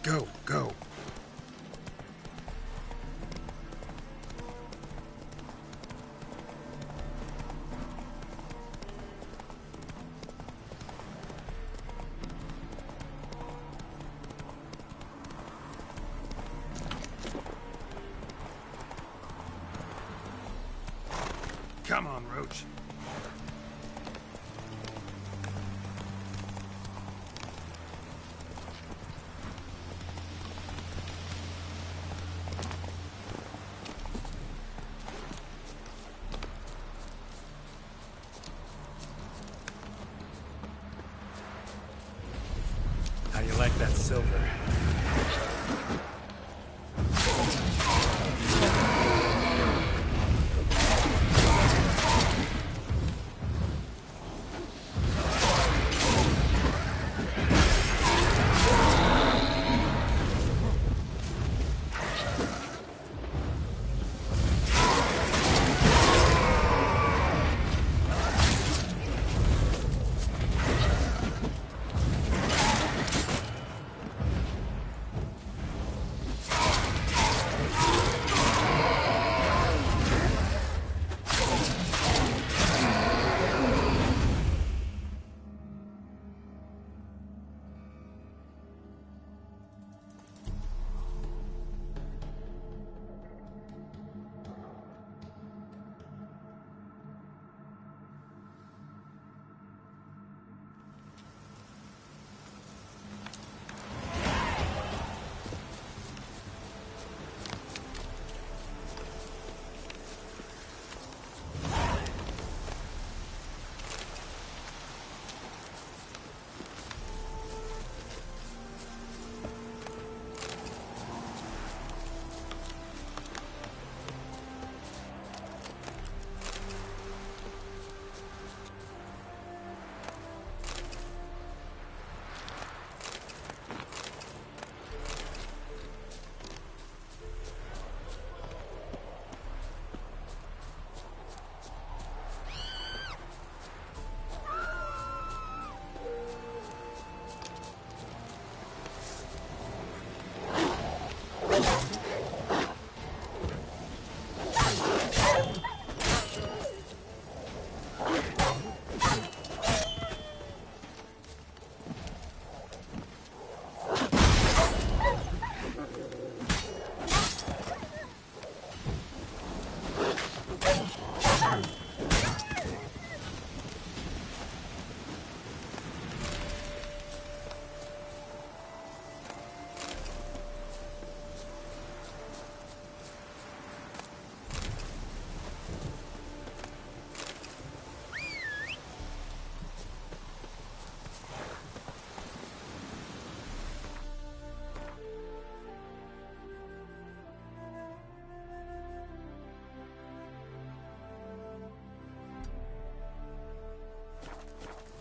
Go, go. Come on, Roach. How you like that silver?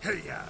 Hey, yeah.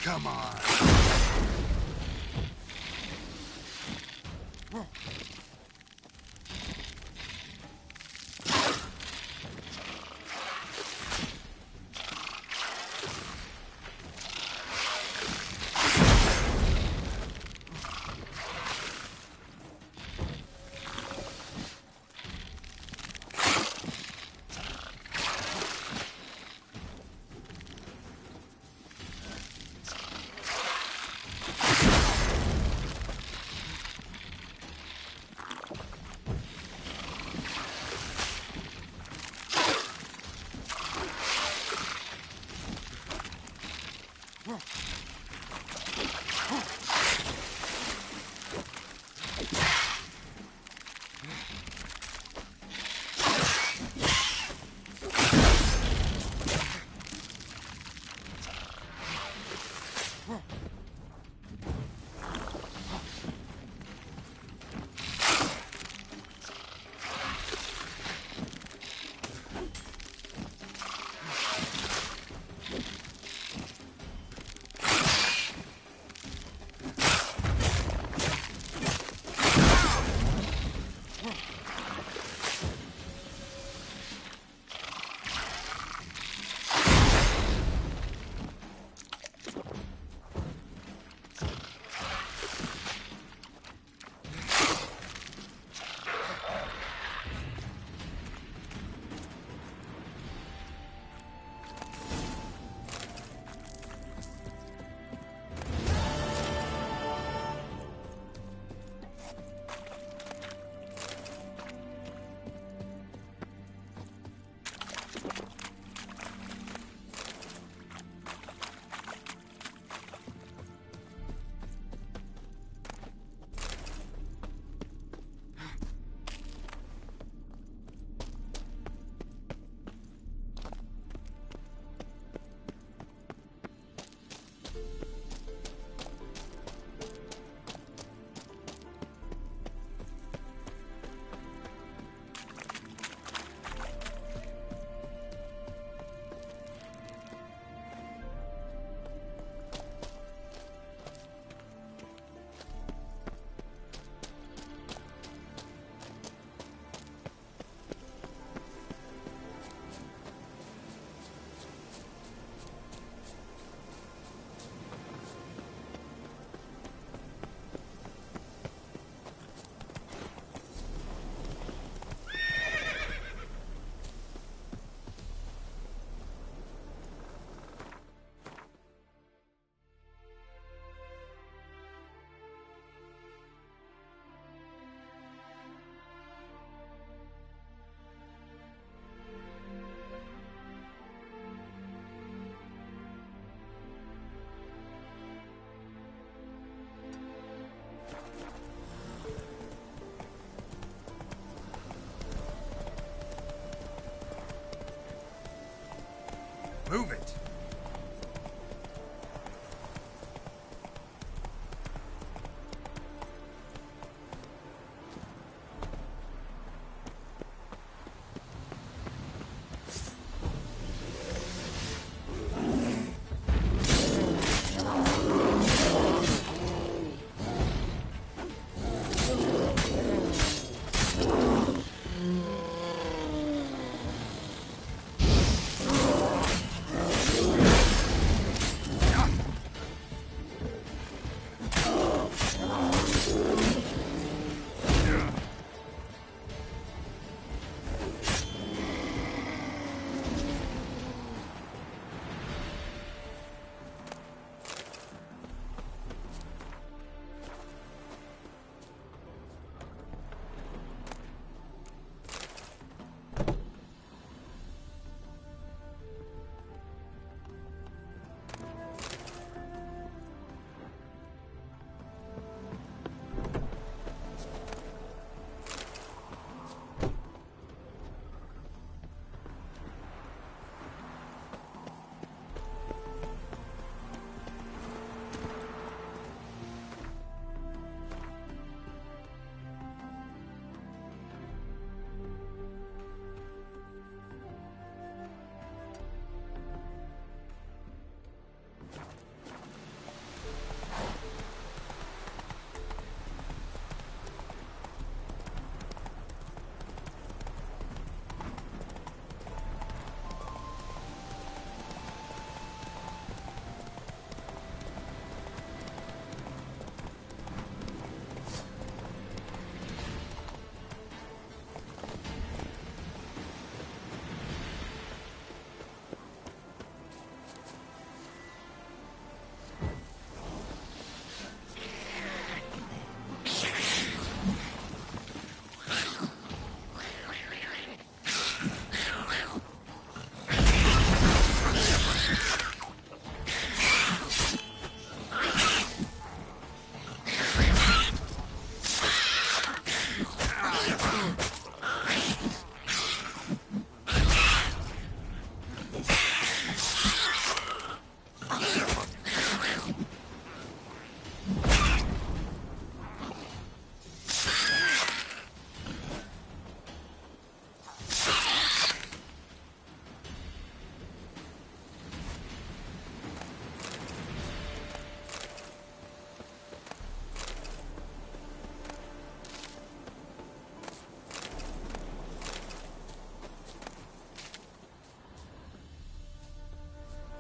Come on. Move it.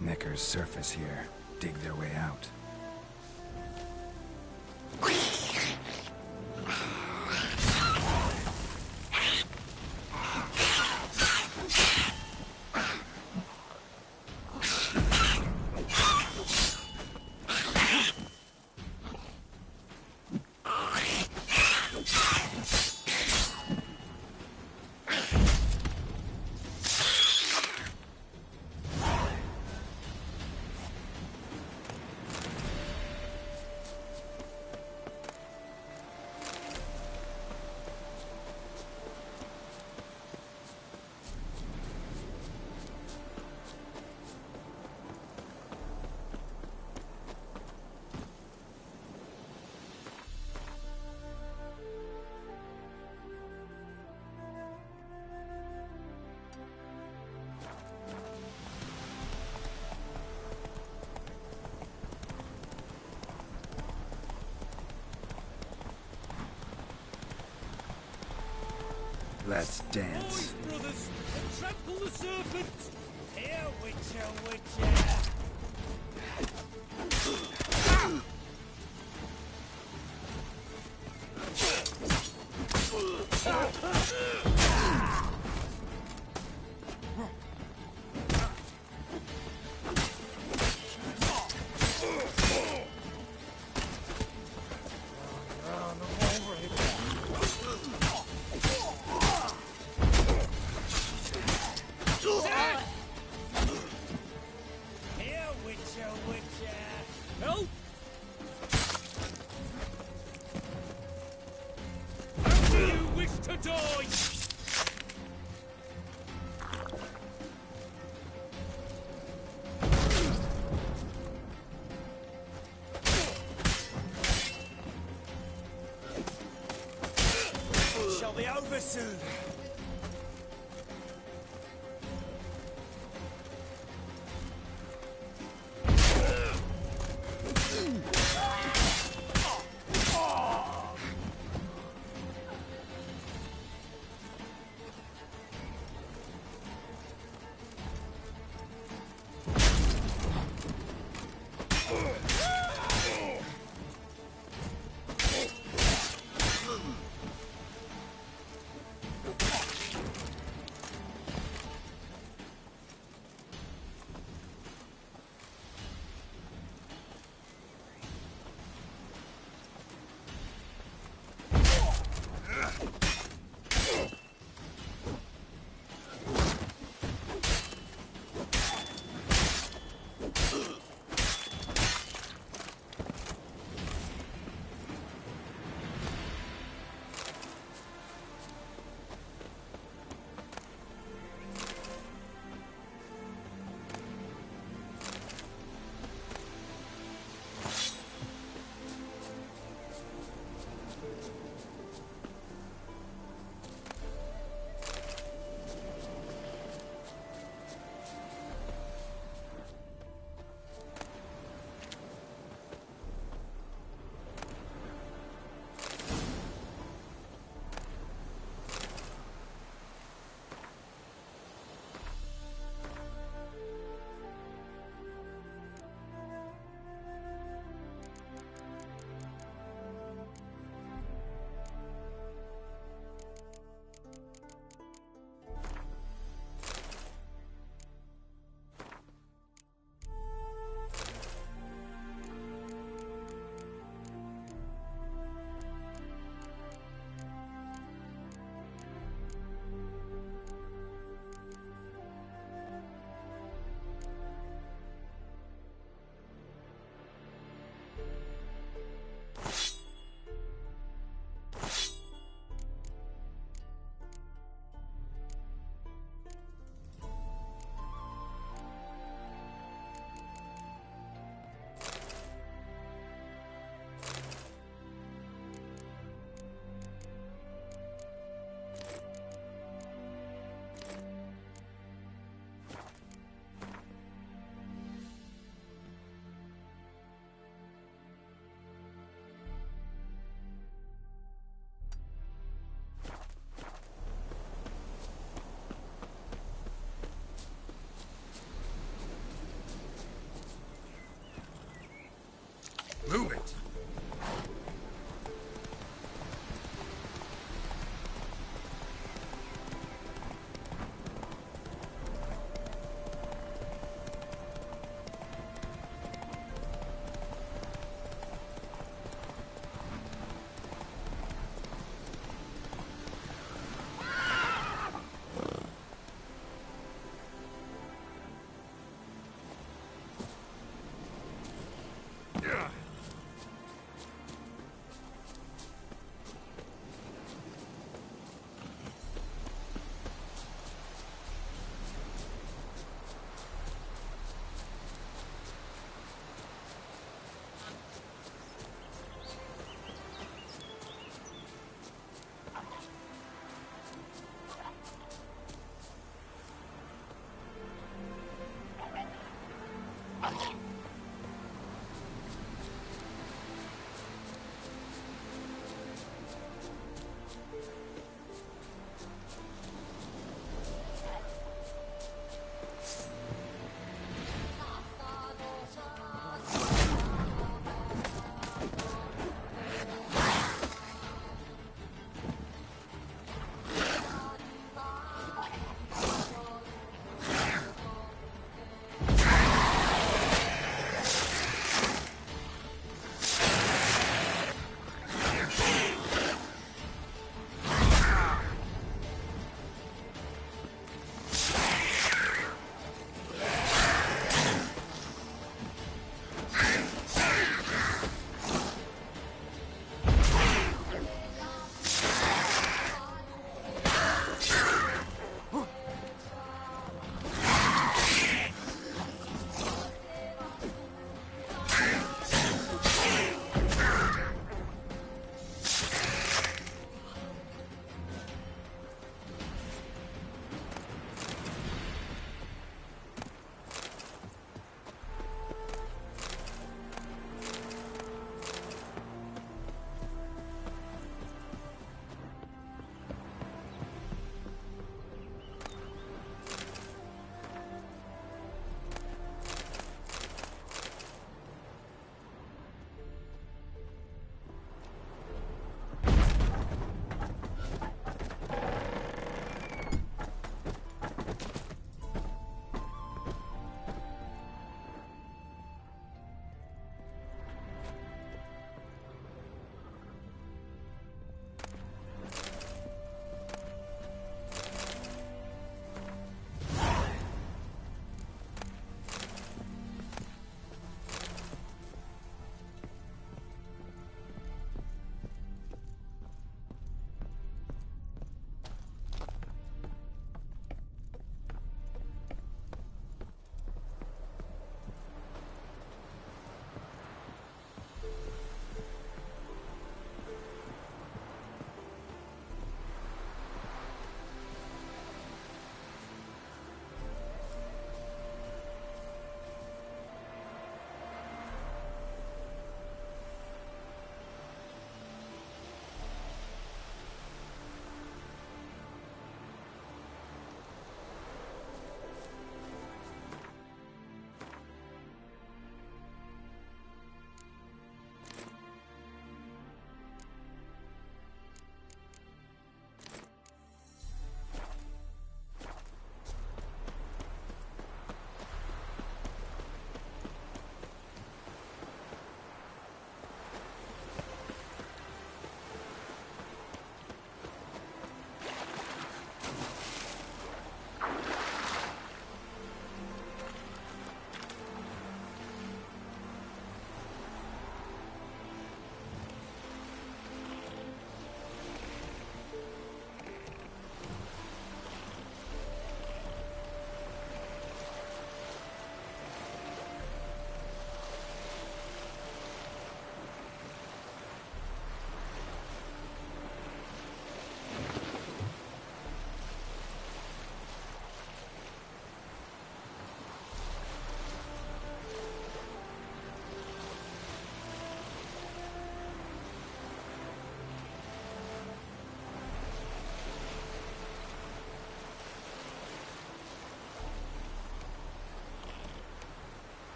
Knickers surface here, dig their way out. Let's dance. Brothers, and trample the serpent! Here, Witcher, Witcher!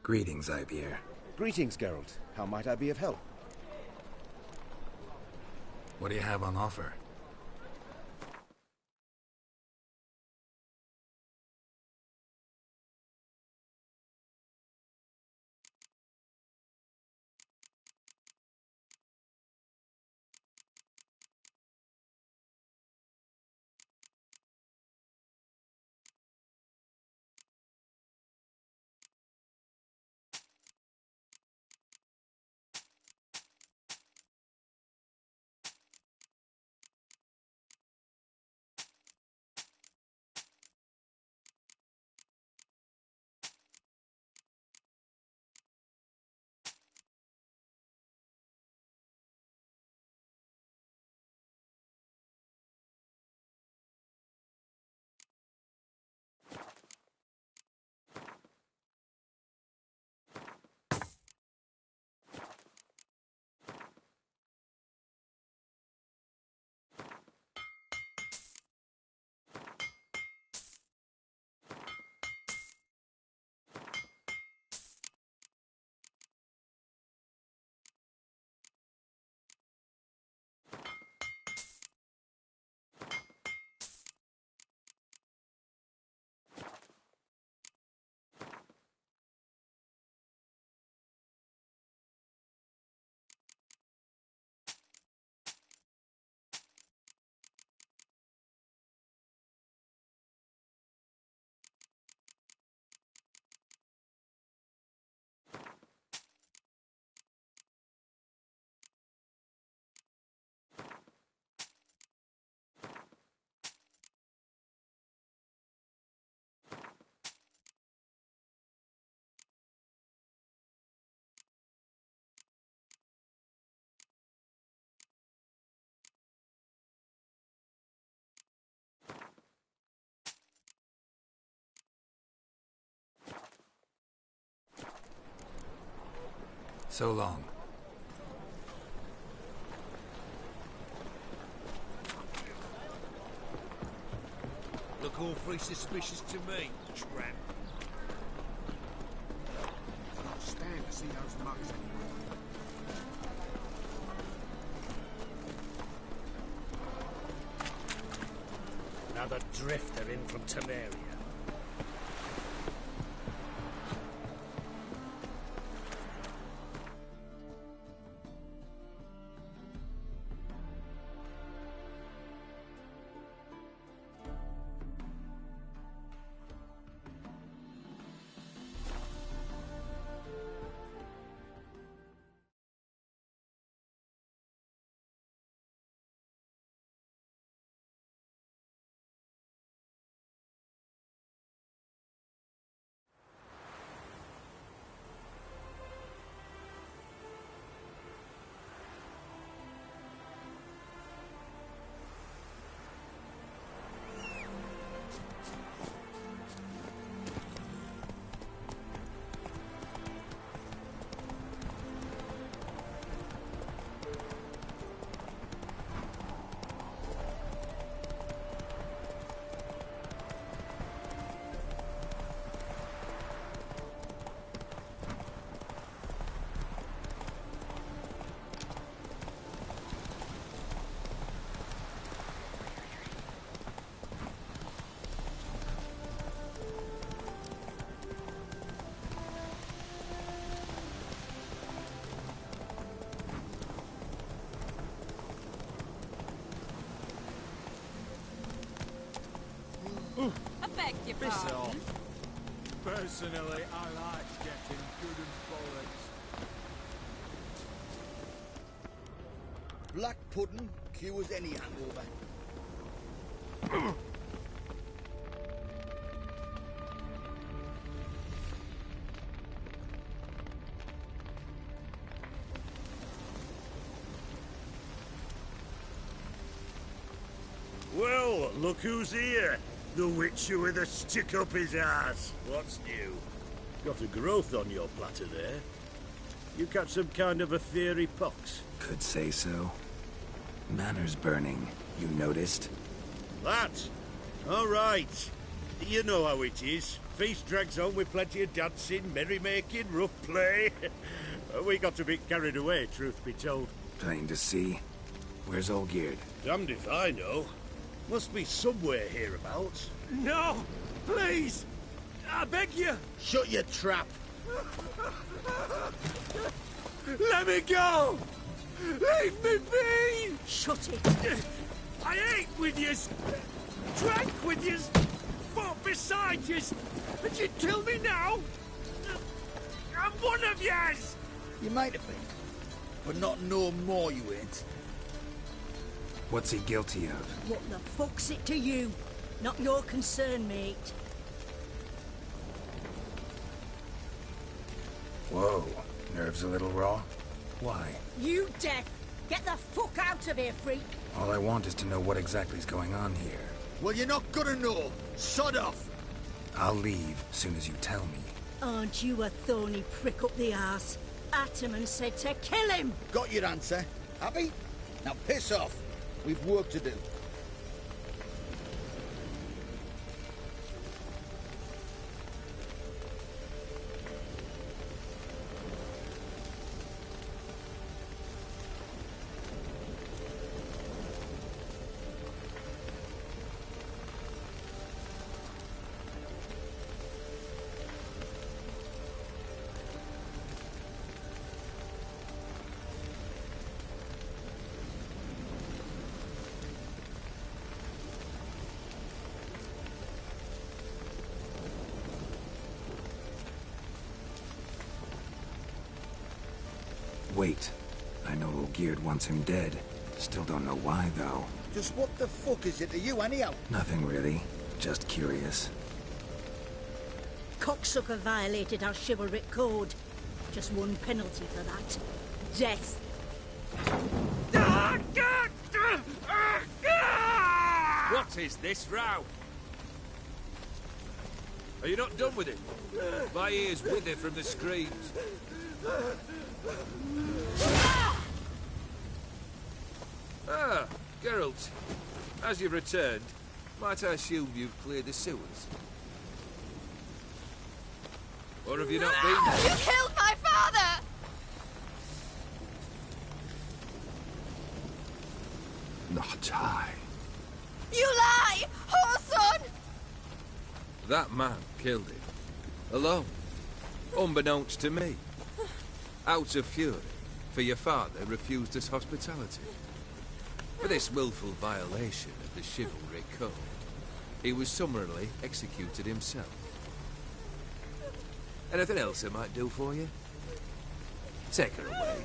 Greetings, Ibeer. Greetings, Geralt. How might I be of help? What do you have on offer? So long. Look awfully suspicious to me, tramp. Can't stand to see those mugs anymore. Another drifter in from Temeria. I beg your Piss pardon. off. Personally, I like getting good and bollocks. Black pudding cures any hangover. Well, look who's here. The witcher with a stick up his ass. What's new? Got a growth on your platter there. You catch some kind of a theory pox? Could say so. Manor's burning. You noticed? That? All right. You know how it is. feast drags on with plenty of dancing, merrymaking, rough play. We got a bit carried away, truth be told. Plain to see. Where's Olgierd? Damned if I know. Must be somewhere hereabouts. No! Please! I beg you! Shut your trap. Let me go! Leave me be! Shut it. I ate with yous, drank with yous, fought beside yous, and you kill me now? I'm one of yous! You might have been, but not no more you ain't. What's he guilty of? What the fuck's it to you? Not your concern, mate. Whoa. Nerves a little raw? Why? You deaf! Get the fuck out of here, freak! All I want is to know what exactly is going on here. Well, you're not gonna know. Sod off. I'll leave soon as you tell me. Aren't you a thorny prick up the arse? Ataman said to kill him! Got your answer. Happy? Now piss off. We've work to do. Wait. I know Olgierd wants him dead. Still don't know why, though. Just what the fuck is it to you, anyhow? Nothing really. Just curious. Cocksucker violated our chivalric code. Just one penalty for that. Death. What is this row? Are you not done with it? My ears wither from the screams. Ah, Geralt. As you've returned, might I assume you've cleared the sewers? Or have you not been there? You killed my father! Not I. You lie! Whoreson! That man killed him. Alone. Unbeknownst to me. Out of fury, for your father refused us hospitality. For this willful violation of the chivalric code, he was summarily executed himself. Anything else I might do for you? Take her away.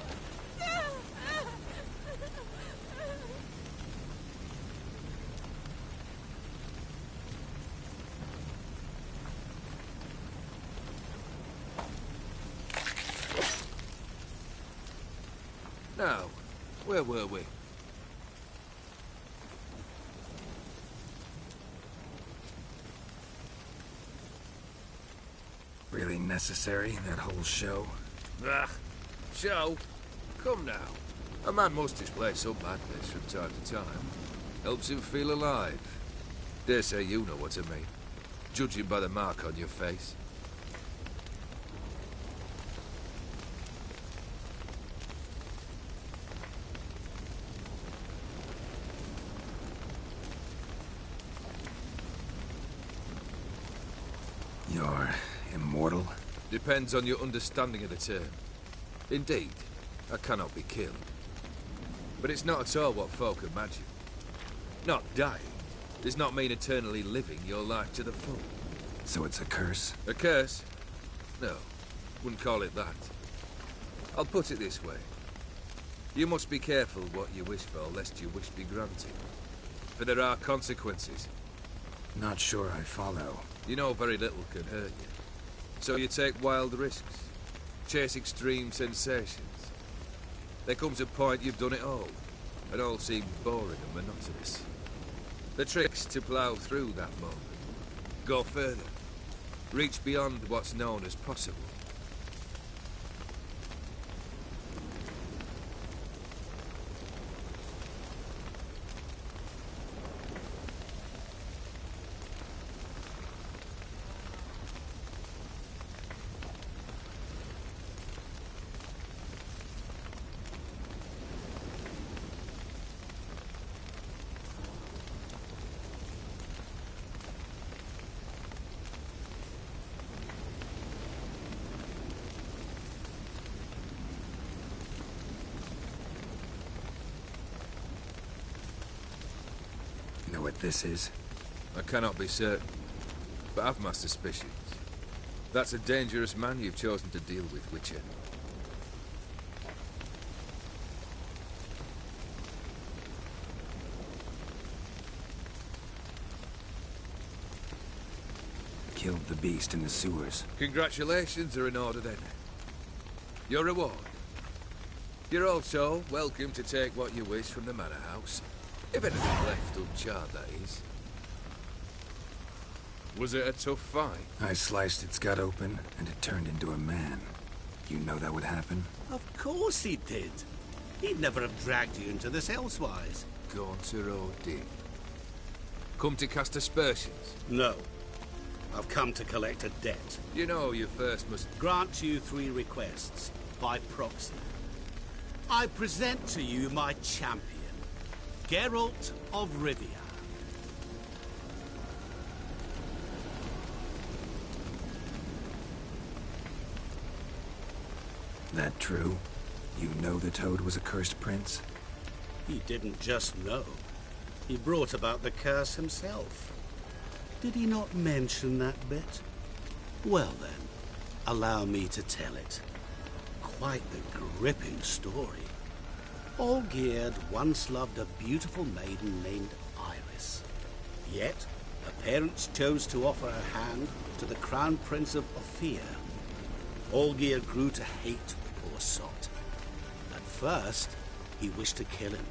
Now, where were we? Really necessary, that whole show? Ah, show? Come now. A man must display some madness from time to time. Helps him feel alive. Dare say you know what I mean. Judging by the mark on your face. You're immortal? Depends on your understanding of the term. Indeed, I cannot be killed. But it's not at all what folk imagine. Not dying does not mean eternally living your life to the full. So it's a curse? A curse? No, wouldn't call it that. I'll put it this way. You must be careful what you wish for, lest your wish be granted. For there are consequences. Not sure I follow. You know very little can hurt you. So you take wild risks. Chase extreme sensations. There comes a point you've done it all. It all seems boring and monotonous. The trick's to plough through that moment. Go further. Reach beyond what's known as possible. what this is? I cannot be certain, but I've my suspicions. That's a dangerous man you've chosen to deal with, Witcher. Killed the beast in the sewers. Congratulations are in order then. Your reward. You're also welcome to take what you wish from the manor house. If anything left uncharred, that is. Was it a tough fight? I sliced its gut open, and it turned into a man. You know that would happen? Of course he did. He'd never have dragged you into this elsewise. Gaunter Odin. Come to cast aspersions. No. I've come to collect a debt. You know you first must... Grant you 3 requests, by proxy. I present to you my champion, Geralt of Rivia. That true? You know the Toad was a cursed prince? He didn't just know. He brought about the curse himself. Did he not mention that bit? Well then, allow me to tell it. Quite the gripping story. Olgierd once loved a beautiful maiden named Iris. Yet, her parents chose to offer her hand to the Crown Prince of Ophir. Olgierd grew to hate the poor sot. At first, he wished to kill him.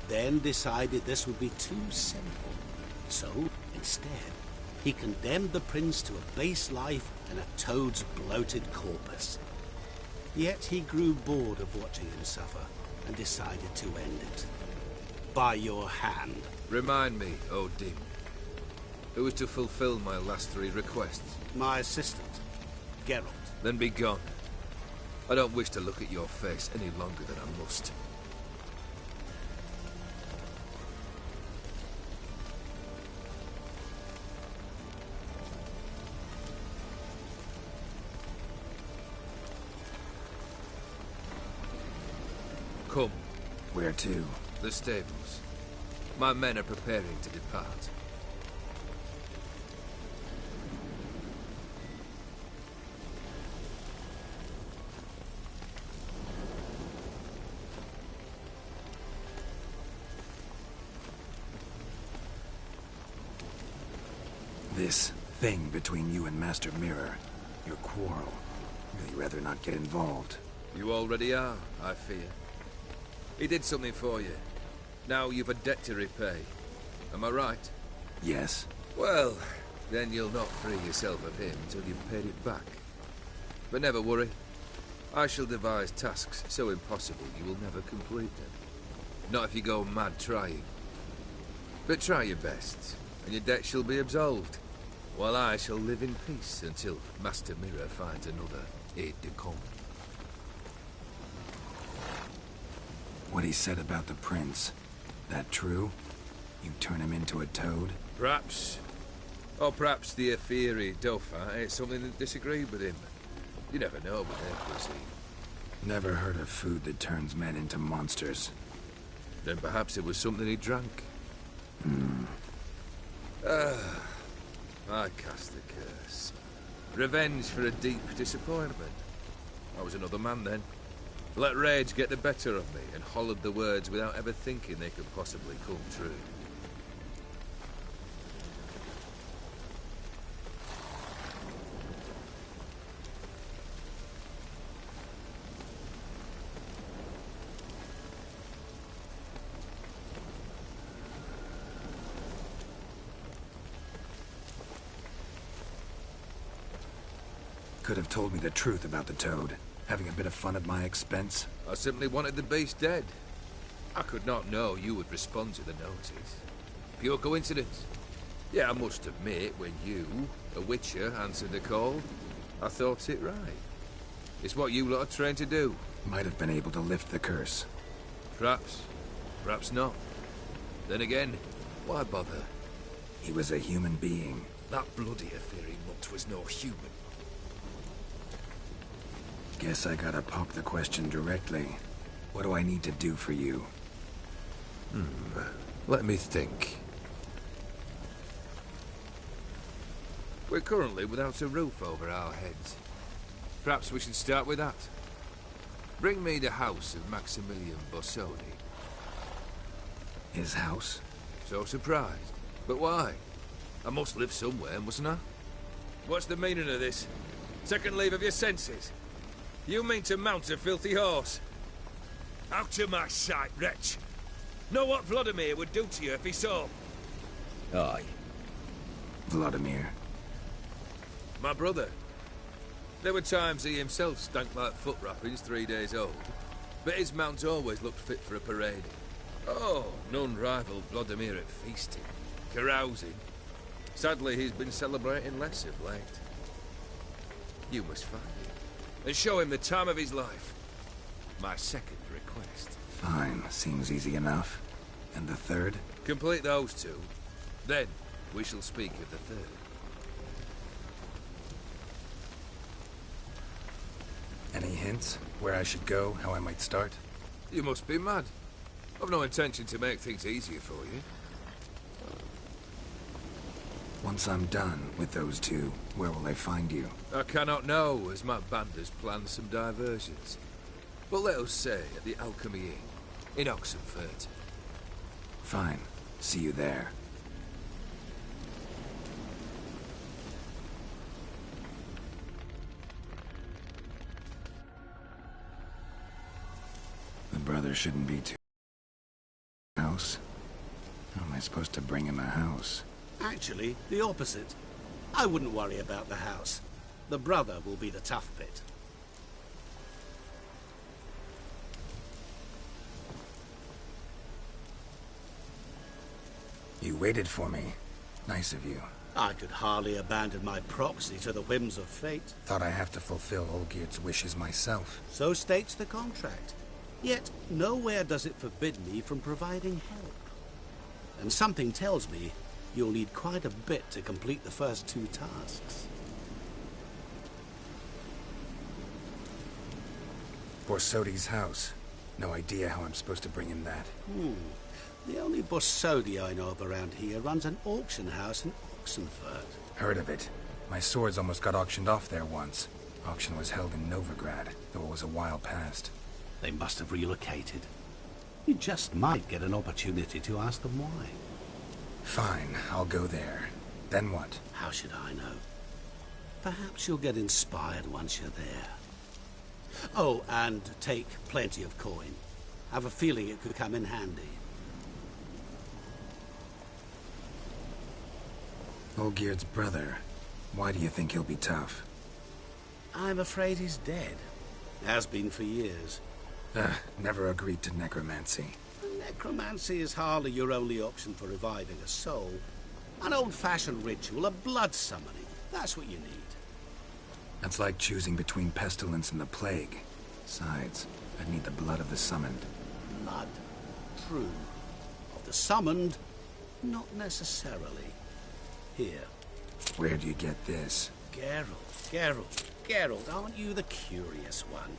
Then decided this would be too simple. So, instead, he condemned the prince to a base life in a toad's bloated corpus. Yet he grew bored of watching him suffer and decided to end it. By your hand. Remind me, Odin. Who was to fulfill my last 3 requests? My assistant, Geralt. Then be gone. I don't wish to look at your face any longer than I must. Come. Where to? The stables. My men are preparing to depart. This thing between you and Master Mirror, your quarrel. Really rather not get involved. You already are, I fear. He did something for you. Now you've a debt to repay. Am I right? Yes. Well, then you'll not free yourself of him until you've paid it back. But never worry. I shall devise tasks so impossible you will never complete them. Not if you go mad trying. But try your best, and your debt shall be absolved, while I shall live in peace until Master Mirror finds another aide-de-camp. What he said about the prince, that true? You turn him into a toad? Perhaps. Or perhaps the Aphiri Dauphin ate something that disagreed with him. You never know with their cuisine. Never heard of food that turns men into monsters. Then perhaps it was something he drank. I cast the curse. Revenge for a deep disappointment. I was another man then. Let rage get the better of me and hollered the words without ever thinking they could possibly come true. Could have told me the truth about the toad. Having a bit of fun at my expense. I simply wanted the beast dead. I could not know you would respond to the notice. Pure coincidence. Yeah, I must admit, when you, a witcher, answered the call, I thought it right. It's what you lot are trained to do. Might have been able to lift the curse. Perhaps. Perhaps not. Then again, why bother? He was a human being. That bloody Aphiri mutt was no human. Guess I gotta pop the question directly. What do I need to do for you? Let me think. We're currently without a roof over our heads. Perhaps we should start with that. Bring me the house of Maximilian Borsodi. His house? So surprised. But why? I must live somewhere, mustn't I? What's the meaning of this? Second leave of your senses? You mean to mount a filthy horse? Out of my sight, wretch! Know what Vladimir would do to you if he saw? Aye. Vladimir. My brother. There were times he himself stank like foot wrappings 3 days old, but his mount always looked fit for a parade. Oh, none rivaled Vladimir at feasting, carousing. Sadly, he's been celebrating less of late. You must find him, and show him the time of his life. My second request. Fine, seems easy enough. And the third? Complete those two. Then, we shall speak of the third. Any hints? Where I should go? How I might start? You must be mad. I've no intention to make things easier for you. Once I'm done with those two, where will I find you? I cannot know, as my band has planned some diversions. But let us say at the Alchemy Inn, in Oxenfurt. Fine. See you there. The brother shouldn't be too... House? How am I supposed to bring him a house? Actually, the opposite. I wouldn't worry about the house. The brother will be the tough bit. You waited for me. Nice of you. I could hardly abandon my proxy to the whims of fate. Thought I have to fulfill Olgierd's wishes myself. So states the contract. Yet, nowhere does it forbid me from providing help. And something tells me you'll need quite a bit to complete the first two tasks. Borsodi's house. No idea how I'm supposed to bring him that. The only Borsodi I know of around here runs an auction house in Oxenfurt. Heard of it. My swords almost got auctioned off there once. Auction was held in Novigrad, though it was a while past. They must have relocated. You just might get an opportunity to ask them why. Fine, I'll go there. Then what? How should I know? Perhaps you'll get inspired once you're there. Oh, and take plenty of coin. Have a feeling it could come in handy. Olgierd's brother. Why do you think he'll be tough? I'm afraid he's dead. Has been for years. Never agreed to necromancy. Necromancy is hardly your only option for reviving a soul. An old-fashioned ritual, a blood summoning. That's what you need. That's like choosing between pestilence and the plague. Besides, I'd need the blood of the summoned. Blood. True. Of the summoned, not necessarily. Here. Where do you get this? Geralt, aren't you the curious one?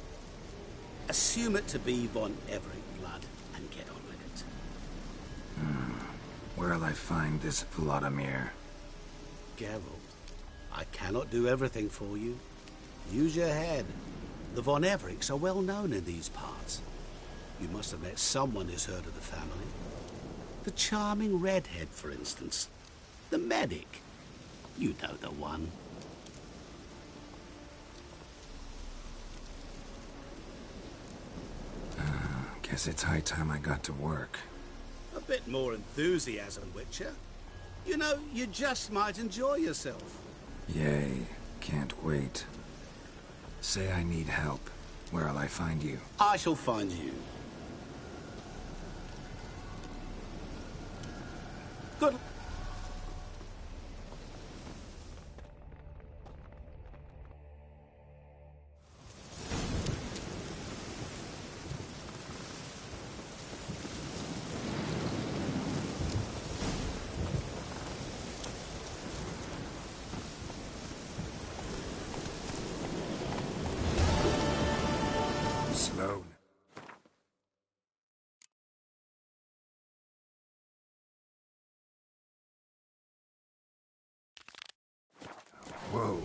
Assume it to be von Everett blood and get on with it. Where'll I find this Vladimir? Geralt, I cannot do everything for you. Use your head. The von Evericks are well known in these parts. You must have met someone who's heard of the family. The charming redhead, for instance. The medic. You know the one. Guess it's high time I got to work. A bit more enthusiasm, Witcher. You know, you just might enjoy yourself. Yay. Can't wait. Say I need help. Where'll I find you? I shall find you. Good. Slow. Whoa.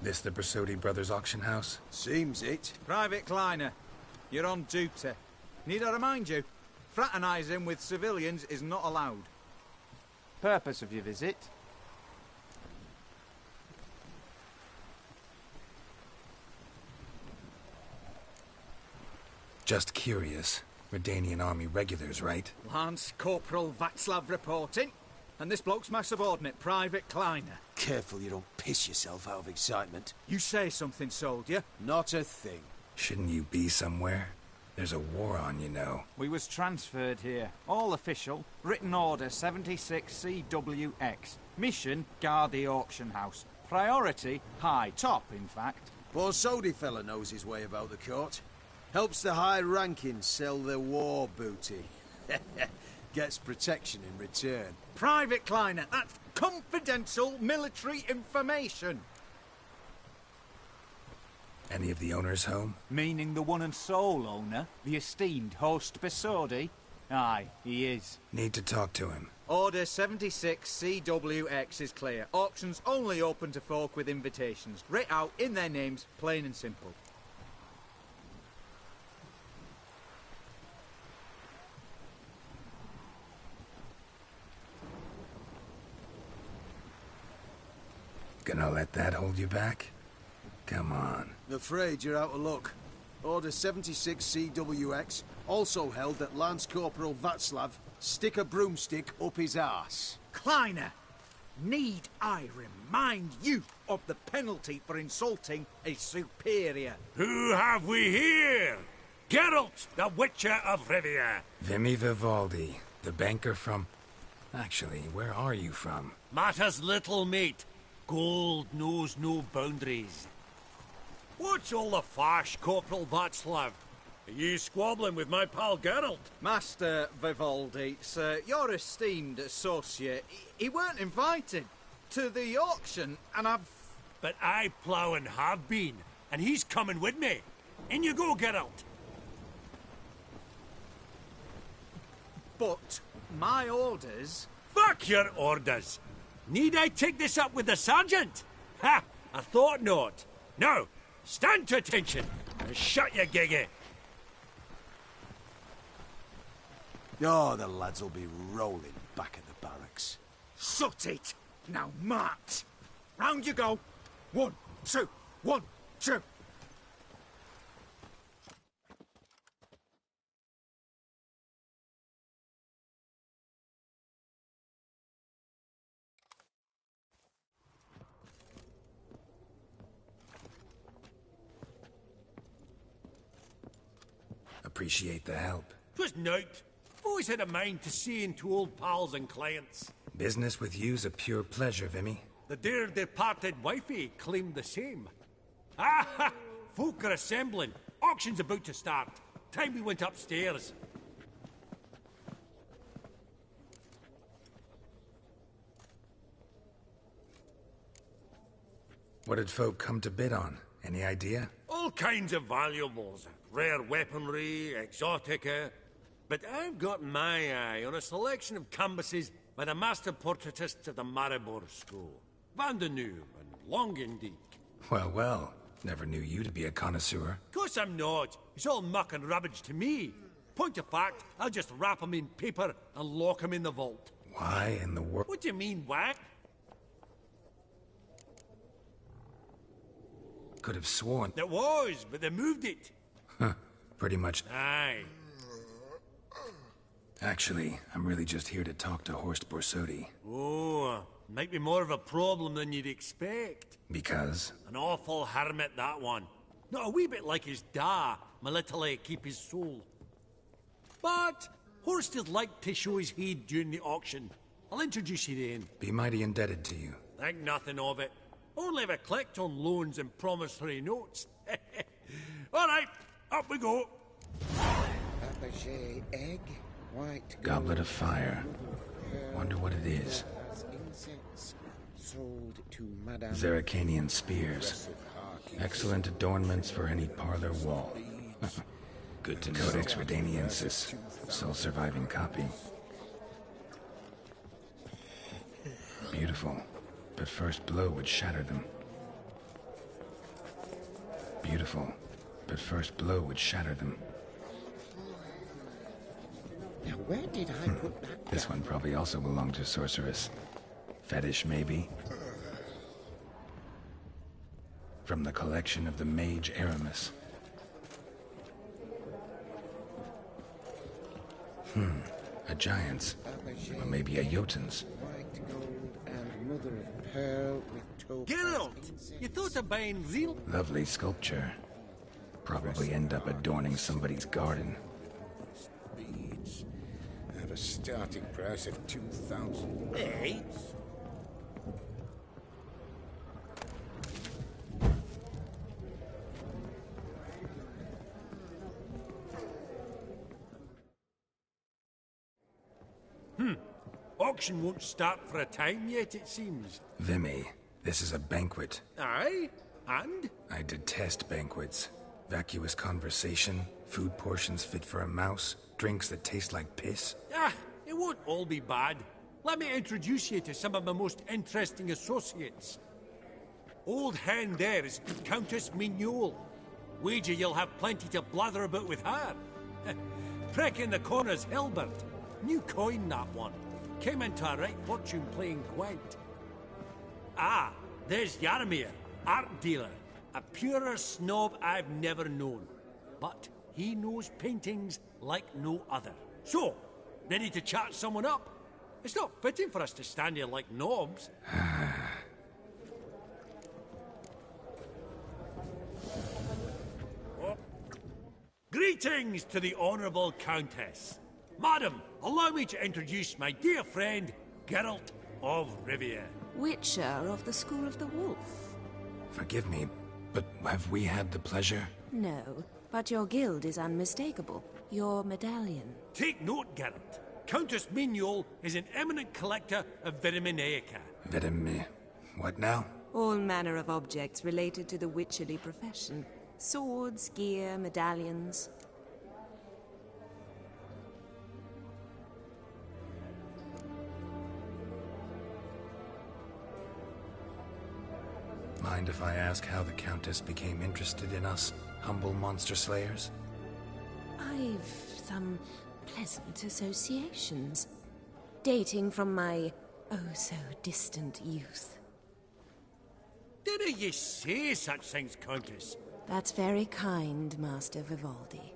This the Brasodi Brothers auction house? Seems it. Private Kleiner, you're on duty. Need I remind you, fraternising with civilians is not allowed. Purpose of your visit? Just curious. Redanian army regulars, right? Lance Corporal Václav reporting. And this bloke's my subordinate, Private Kleiner. Careful you don't piss yourself out of excitement. You say something, soldier? Not a thing. Shouldn't you be somewhere? There's a war on, you know. We was transferred here. All official. Written order 76 CWX. Mission, guard the auction house. Priority, high. Top, in fact. Borsodi fella knows his way about the court. Helps the high rankings sell their war booty. Gets protection in return. Private Kleiner, that's confidential military information. Any of the owners home? Meaning the one and sole owner, the esteemed host Besodi? Aye, he is. Need to talk to him. Order 76 CWX is clear. Auctions only open to folk with invitations. Writ out in their names, plain and simple. Gonna let that hold you back? Come on. I'm afraid you're out of luck. Order 76 CWX also held that Lance Corporal Václav stick a broomstick up his arse. Kleiner, need I remind you of the penalty for insulting a superior? Who have we here? Geralt, the Witcher of Rivia. Vimy Vivaldi, the banker from... Actually, where are you from? Matters little, mate. Gold knows no boundaries. What's all the fash, Corporal Václav? Are you squabbling with my pal Geralt? Master Vivaldi, sir, your esteemed associate, he weren't invited to the auction, and I've... But I plough and have been, and he's coming with me. In you go, Geralt. But my orders... Fuck your orders. Need I take this up with the sergeant? Ha! I thought not. Now, stand to attention and shut your giggy. Oh, the lads will be rolling back at the barracks. Shut it! Now march! Round you go! 1, 2, 1, 2! Appreciate the help. 'Twas nowt. Always had a mind to see into old pals and clients. Business with you's a pure pleasure, Vimy. The dear departed wifey claimed the same. Ah! Folk are assembling. Auction's about to start. Time we went upstairs. What did folk come to bid on? Any idea? All kinds of valuables. Rare weaponry, exotica. But I've got my eye on a selection of canvases by the master portraitists of the Maribor School. Van de Nieuw and Longendijk. Well, well. Never knew you to be a connoisseur. Of course I'm not. It's all muck and rubbish to me. Point of fact, I'll just wrap 'em in paper and lock 'em in the vault. Why in the world? What do you mean, whack? Could have sworn. There was, but they moved it. Huh. Pretty much. Aye. Actually, I'm really just here to talk to Horst Borsodi. Oh, might be more of a problem than you'd expect. Because? An awful hermit, that one. Not a wee bit like his da, my little keep his soul. But Horst is like to show his head during the auction. I'll introduce you then. Be mighty indebted to you. Think nothing of it. Only if I collect on loans and promissory notes. All right, up we go. Fabergé egg, white Goblet of fire. Wonder what it is. insects sold to Madame Zeracanian spears. Excellent adornments for any parlor wall. Good to know. Codex Redaniensis. Sole surviving copy. Beautiful. But first blow would shatter them. Beautiful. But first blow would shatter them. Now where did I put that? This one probably also belonged to Sorceress. Fetish, maybe? From the collection of the mage Aramis. A giant's. Or maybe a Jotun's. White gold and mother of pearl with topaz. Geralt, you thought of buying real... Lovely sculpture. Probably end up adorning somebody's garden. Beads at a starting price of 2,000. Eh? Auction won't start for a time yet, it seems. Vimy, this is a banquet. Aye? And? I detest banquets. Vacuous conversation, food portions fit for a mouse, drinks that taste like piss. Ah, it won't all be bad. Let me introduce you to some of my most interesting associates. Old hen there is Countess Mignole. Wager you'll have plenty to blather about with her. Prick in the corner's Hilbert. New coin, that one. Came into a right fortune playing Gwent. Ah, there's Yarmir, art dealer. A purer snob I've never known. But he knows paintings like no other. So, ready to chat someone up? It's not fitting for us to stand here like knobs. Oh. Greetings to the Honourable Countess. Madam, allow me to introduce my dear friend, Geralt of Rivia. Witcher of the School of the Wolf. Forgive me, but have we had the pleasure? No, but your guild is unmistakable. Your medallion. Take note, Geralt. Countess Mignole is an eminent collector of Vitaminaica. What now? All manner of objects related to the witcherly profession. Swords, gear, medallions. Mind if I ask how the Countess became interested in us, humble monster slayers? I've some pleasant associations, dating from my oh-so-distant youth. Didn't you say such things, Countess? That's very kind, Master Vivaldi.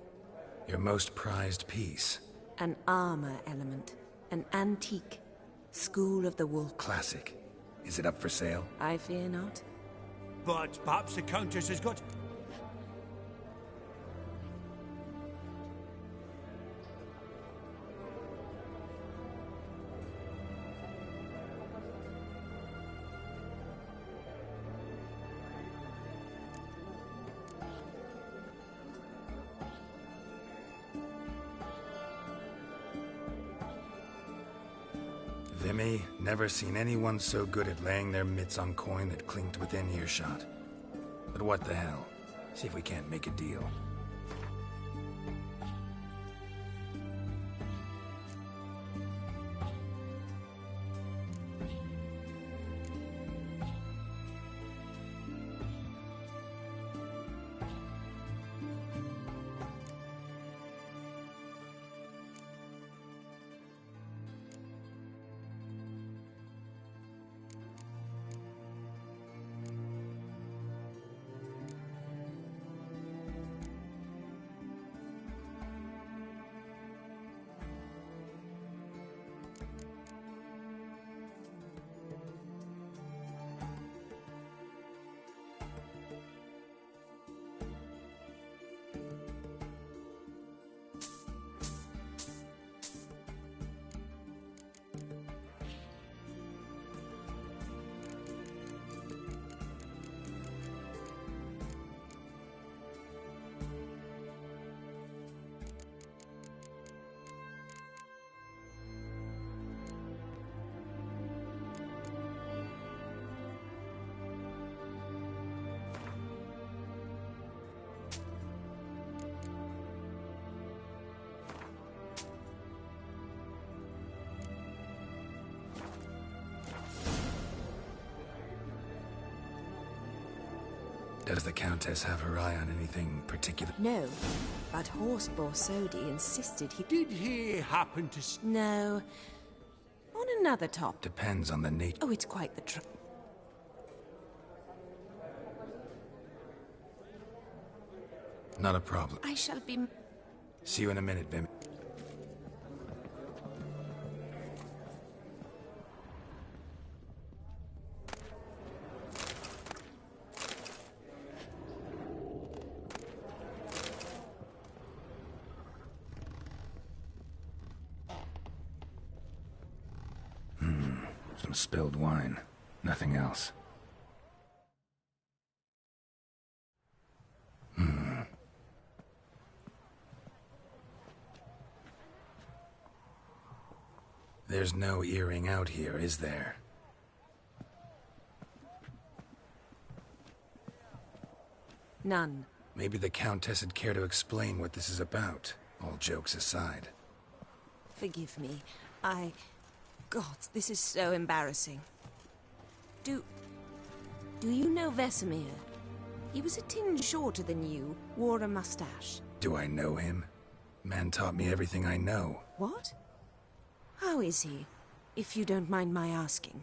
Your most prized piece. An armor element, an antique, School of the Wolf. Classic. Is it up for sale? I fear not. But perhaps the Countess has got... Vimy, never seen anyone so good at laying their mitts on coin that clinked within earshot. But what the hell? See if we can't make a deal. Does the Countess have her eye on anything particular? No, but horse Borsodi insisted he... Did he happen to... No. On another top. Depends on the nature. Oh, it's quite the Not a problem. I shall be... See you in a minute, Vimy. Some spilled wine. Nothing else. There's no earring out here, is there? None. Maybe the Countess would care to explain what this is about, all jokes aside. Forgive me. God, this is so embarrassing. Do you know Vesemir? He was a tinge shorter than you, wore a mustache. Do I know him? Man taught me everything I know. What? How is he, if you don't mind my asking?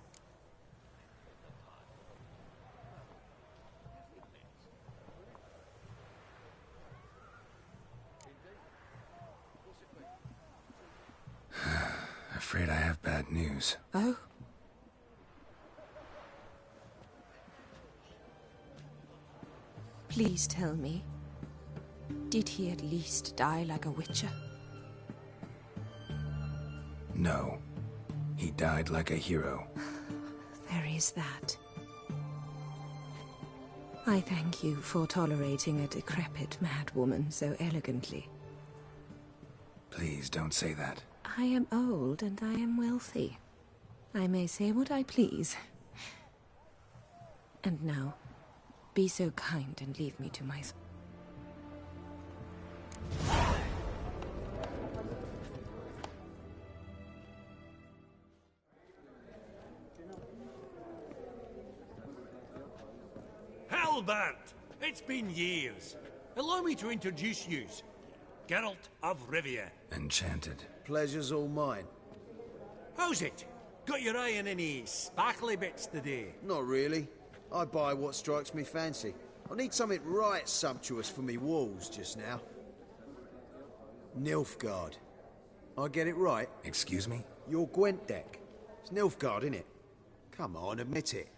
Afraid I have bad news. Oh? Please tell me. Did he at least die like a witcher? No. He died like a hero. There is that. I thank you for tolerating a decrepit madwoman so elegantly. Please don't say that. I am old and I am wealthy. I may say what I please. And now, be so kind and leave me to myself. Hellbent! It's been years. Allow me to introduce yous. Geralt of Rivia. Enchanted. Pleasure's all mine. How's it? Got your eye on any sparkly bits today? Not really. I buy what strikes me fancy. I need something right sumptuous for me walls just now. Nilfgaard. I get it right? Excuse me? Your Gwent deck. It's Nilfgaard, innit? Come on, admit it.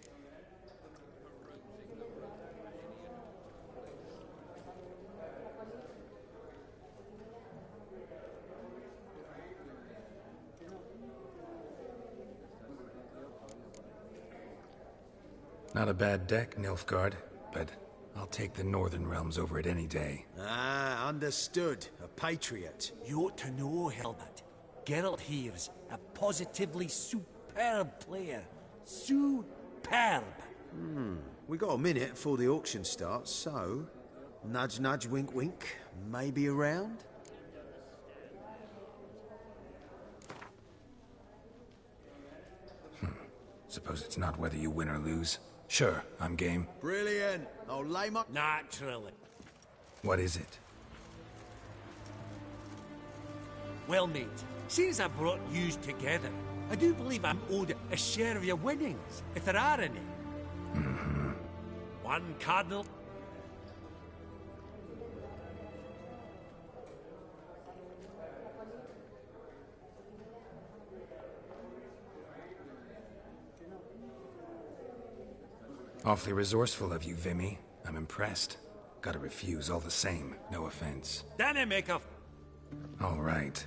Not a bad deck, Nilfgaard, but I'll take the Northern Realms over it any day. Ah, understood. A patriot. You ought to know, Helmut. Geralt here's a positively superb superb player. Superb. We got a minute before the auction starts, so... Nudge, nudge, wink, wink. Maybe around? Suppose it's not whether you win or lose. Sure, I'm game. Brilliant. I'll lay my... Naturally. What is it? Well, mate, seeing as I brought yous together, I do believe I'm owed a share of your winnings, if there are any. One cardinal... Awfully resourceful of you, Vimy. I'm impressed. Gotta refuse all the same, no offense. Danny make a... All right.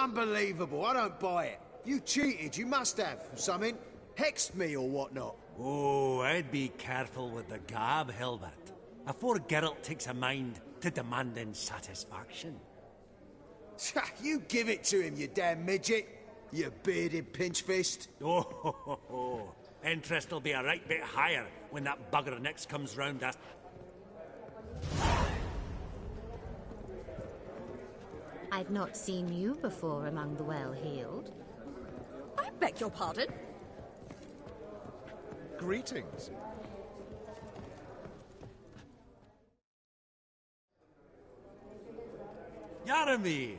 Unbelievable, I don't buy it. You cheated, you must have, something. Hexed me or whatnot. Oh, I'd be careful with the gab, Hilbert. Afore Geralt takes a mind to demanding satisfaction. You give it to him, you damn midget. You bearded pinchfist. Oh, interest will be a right bit higher when that bugger next comes round us. I've not seen you before among the well-heeled. I beg your pardon? Greetings. Yaramir,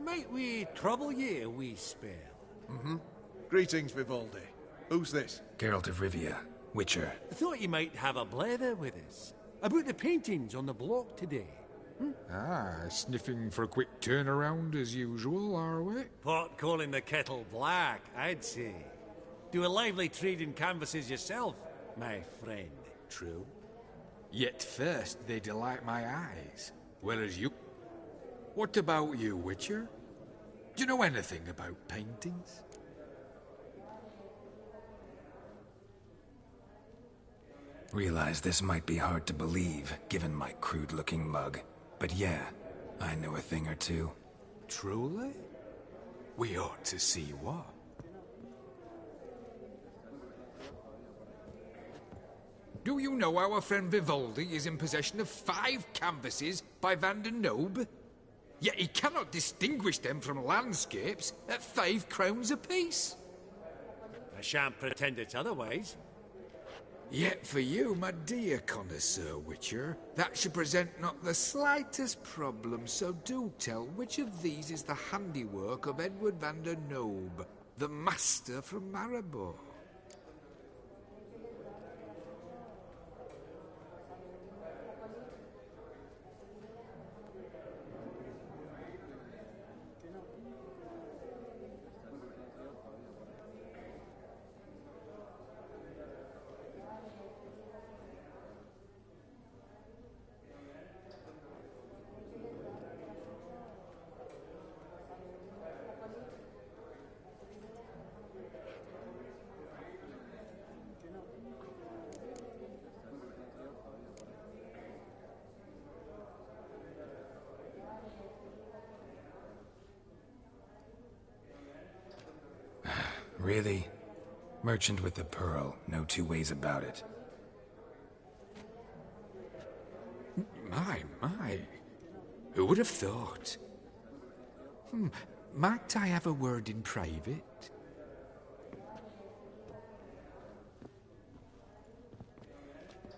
might we trouble ye a wee spell? Greetings, Vivaldi. Who's this? Geralt of Rivia, Witcher. Thought you might have a blether with us. About the paintings on the block today. Sniffing for a quick turnaround as usual, are we? Pot calling the kettle black, I'd say. Do a lively trade in canvases yourself, my friend. True? Yet first they delight my eyes, whereas you... What about you, Witcher? Do you know anything about paintings? Realize this might be hard to believe, given my crude-looking mug. But yeah, I know a thing or two. Truly? We ought to see what. Do you know our friend Vivaldi is in possession of 5 canvases by Van der Nobe? Yet he cannot distinguish them from landscapes at 5 crowns apiece. I shan't pretend it's otherwise. Yet for you, my dear connoisseur Witcher, that should present not the slightest problem, so do tell which of these is the handiwork of Edward van der Nobe, the master from Maribor. Really? Merchant with the pearl, no two ways about it. My. Who would have thought? Might I have a word in private?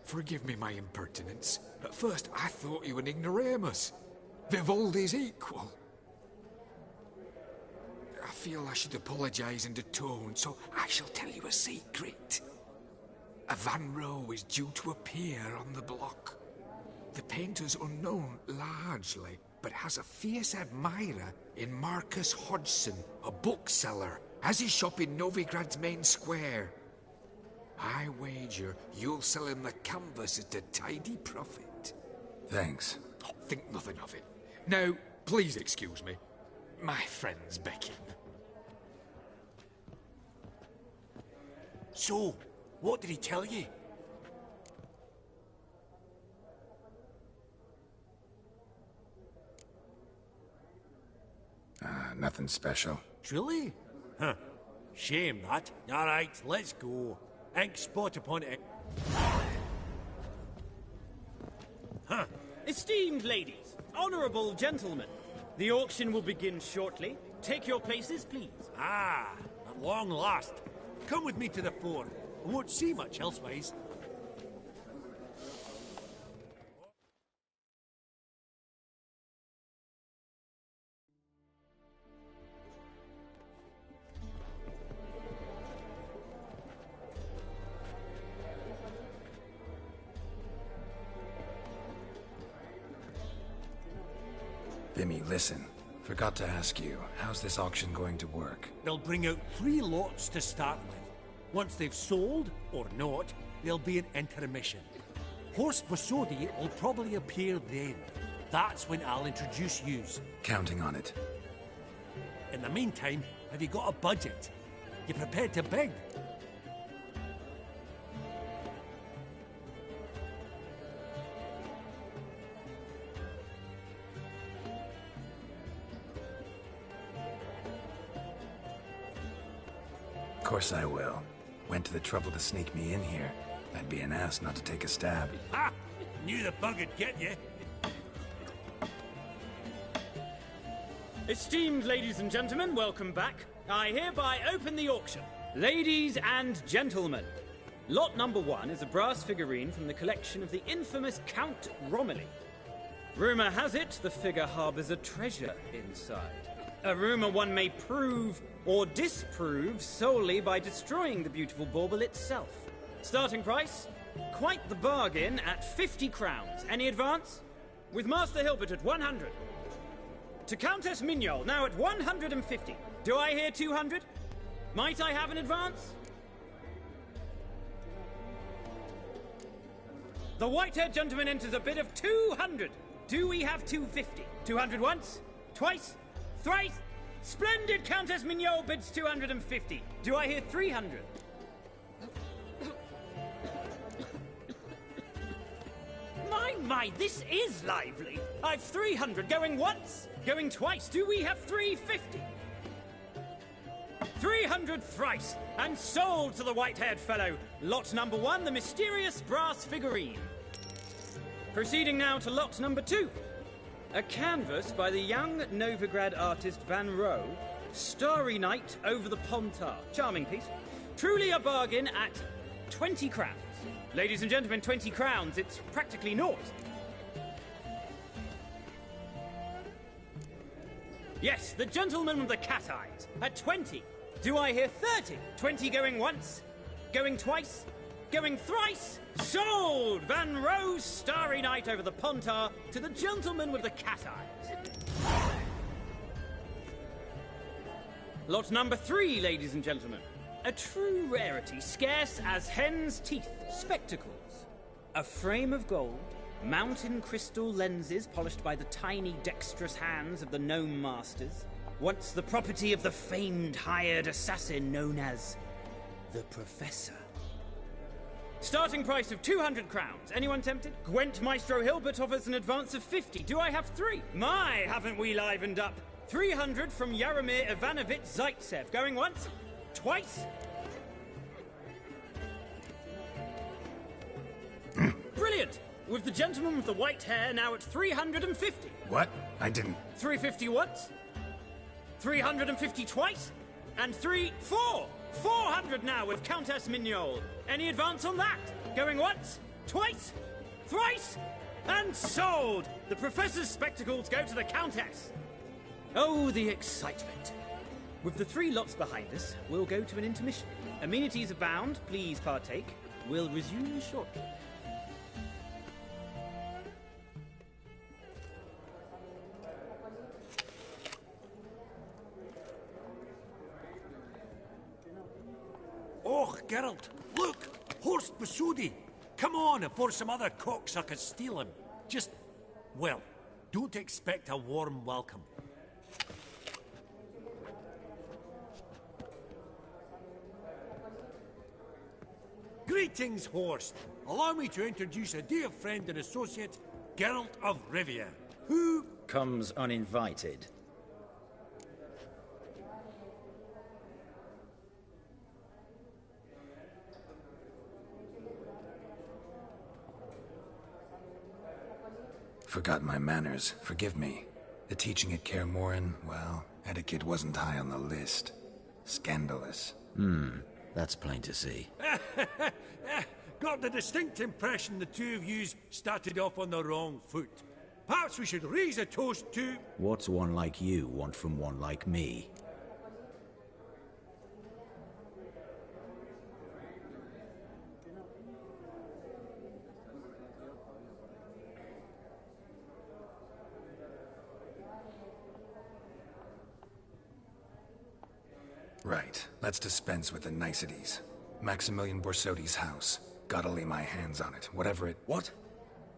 Forgive me my impertinence. At first I thought you an ignoramus. Vivaldi's equal. I feel I should apologize and atone, so I shall tell you a secret. A Van Row is due to appear on the block. The painter's unknown largely, but has a fierce admirer in Marcus Hodgson, a bookseller, has his shop in Novigrad's main square. I wager you'll sell him the canvas at a tidy profit. Thanks. Oh, think nothing of it. Now, please excuse me. My friend's becking. So, what did he tell you? Nothing special. Truly? Huh. Shame that. All right, let's go. Ink spot upon it. Huh. Esteemed ladies, honourable gentlemen, the auction will begin shortly. Take your places, please. Ah, at long last. Come with me to the fore. I won't see much elsewise. Vimy, listen. Forgot to ask you, how's this auction going to work? They'll bring out 3 lots to start with. Once they've sold, or not, there'll be an intermission. Horse Bosodi will probably appear then. That's when I'll introduce yous. Counting on it. In the meantime, have you got a budget? You prepared to bid? Of course I will. Went to the trouble to sneak me in here. I'd be an ass not to take a stab. Ha! Knew the bug would get you. Esteemed ladies and gentlemen, welcome back. I hereby open the auction. Ladies and gentlemen, lot number 1 is a brass figurine from the collection of the infamous Count Romilly. Rumour has it the figure harbours a treasure inside. A rumour one may prove or disprove solely by destroying the beautiful bauble itself. Starting price? Quite the bargain at 50 crowns. Any advance? With Master Hilbert at 100. To Countess Mignol, now at 150. Do I hear 200? Might I have an advance? The white-haired gentleman enters a bid of 200. Do we have 250? 200 once? Twice? Thrice? Splendid! Countess Mignol bids 250. Do I hear 300? My, this is lively. I've 300 going once, going twice. Do we have 350? 300 thrice, and sold to the white-haired fellow. Lot number 1, the mysterious brass figurine. Proceeding now to lot number 2. A canvas by the young Novigrad artist Van Rohe, Starry Night over the Pontar. Charming piece. Truly a bargain at 20 crowns. Ladies and gentlemen, 20 crowns, it's practically naught. Yes, the gentleman with the cat eyes, at 20. Do I hear 30? 20 going once, going twice, going thrice. Sold! Van Rohe's Starry Night over the Pontar to the gentleman with the cat eyes. Lot number 3, ladies and gentlemen. A true rarity, scarce as hen's teeth. Spectacles. A frame of gold, mountain crystal lenses polished by the tiny dexterous hands of the gnome masters. Once the property of the famed hired assassin known as the Professor. Starting price of 200 crowns. Anyone tempted? Gwent Maestro Hilbert offers an advance of 50. Do I have 3? My, haven't we livened up? 300 from Yaromir Ivanovich Zaitsev. Going once? Twice? Brilliant! With the gentleman with the white hair now at 350. What? I didn't... 350 once? 350 twice? And 400 now with Countess Mignol. Any advance on that? Going once? Twice? Thrice? And sold! The Professor's spectacles go to the Countess. Oh, the excitement. With the 3 lots behind us, we'll go to an intermission. Amenities abound, please partake. We'll resume shortly. Oh, Geralt, look! Horst Basudi! Come on, before some other cocksuckers steal him. Just, well, don't expect a warm welcome. Greetings, Horst. Allow me to introduce a dear friend and associate, Geralt of Rivia, who... comes uninvited. Forgot my manners. Forgive me. The teaching at Kaer Morhen, well, etiquette wasn't high on the list. Scandalous. That's plain to see. Got the distinct impression the two of yous started off on the wrong foot. Perhaps we should raise a toast to... What's one like you want from one like me? Right. Let's dispense with the niceties. Maximilian Borsodi's house. Gotta lay my hands on it, whatever it... What?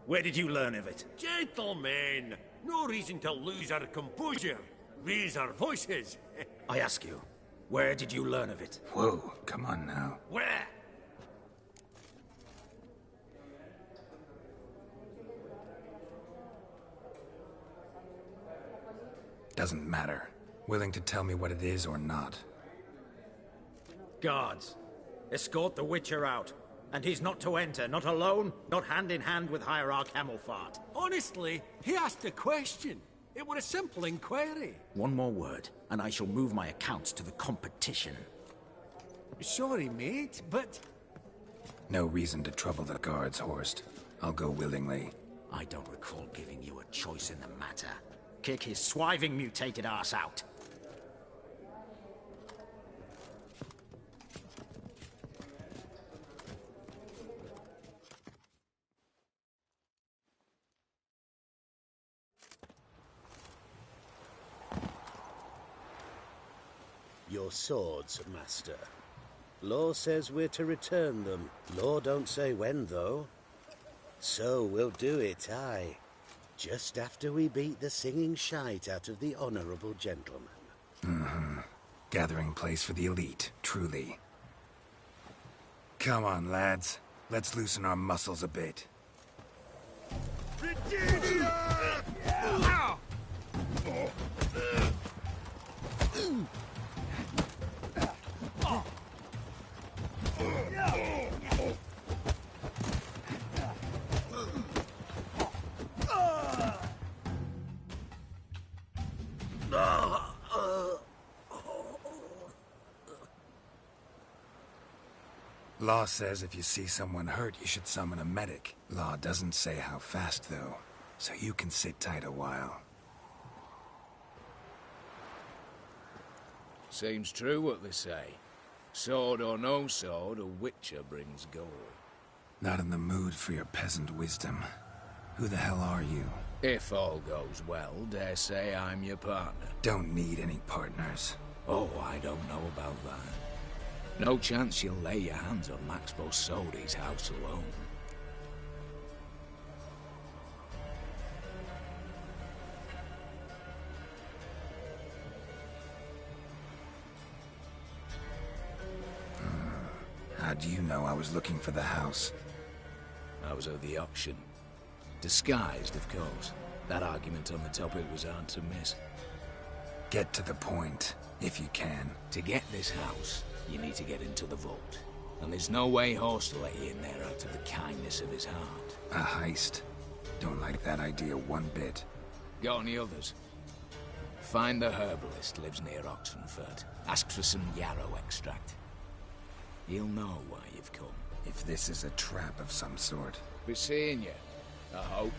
Where did you learn of it? Gentlemen, no reason to lose our composure. Raise our voices. I ask you, where did you learn of it? Whoa, come on now. Where? Doesn't matter. Willing to tell me what it is or not. Guards, escort the Witcher out. And he's not to enter, not alone, not hand in hand with Hierarch Hamilfart. Honestly, he asked a question. It were a simple inquiry. One more word, and I shall move my accounts to the competition. Sorry, mate, but... No reason to trouble the guards, Horst. I'll go willingly. I don't recall giving you a choice in the matter. Kick his swiving mutated ass out. Your swords, Master. Law says we're to return them. Law don't say when, though. So we'll do it, aye. Just after we beat the singing shite out of the honourable gentleman. Mm-hmm. Gathering place for the elite, truly. Come on, lads. Let's loosen our muscles a bit. Law says if you see someone hurt, you should summon a medic. Law doesn't say how fast, though, so you can sit tight a while. Seems true what they say. Sword or no sword, a witcher brings gold. Not in the mood for your peasant wisdom. Who the hell are you? If all goes well, dare say I'm your partner. Don't need any partners. Oh, I don't know about that. No chance you'll lay your hands on Max Bosodi's house alone. How do you know I was looking for the house? I was at the auction. Disguised, of course. That argument on the topic was hard to miss. Get to the point, if you can. To get this house, you need to get into the vault. And there's no way Horst will let you in there out of the kindness of his heart. A heist. Don't like that idea one bit. Got any others? Find the herbalist lives near Oxenfurt. Ask for some yarrow extract. He'll know why you've come. If this is a trap of some sort. Be seeing you, I hope.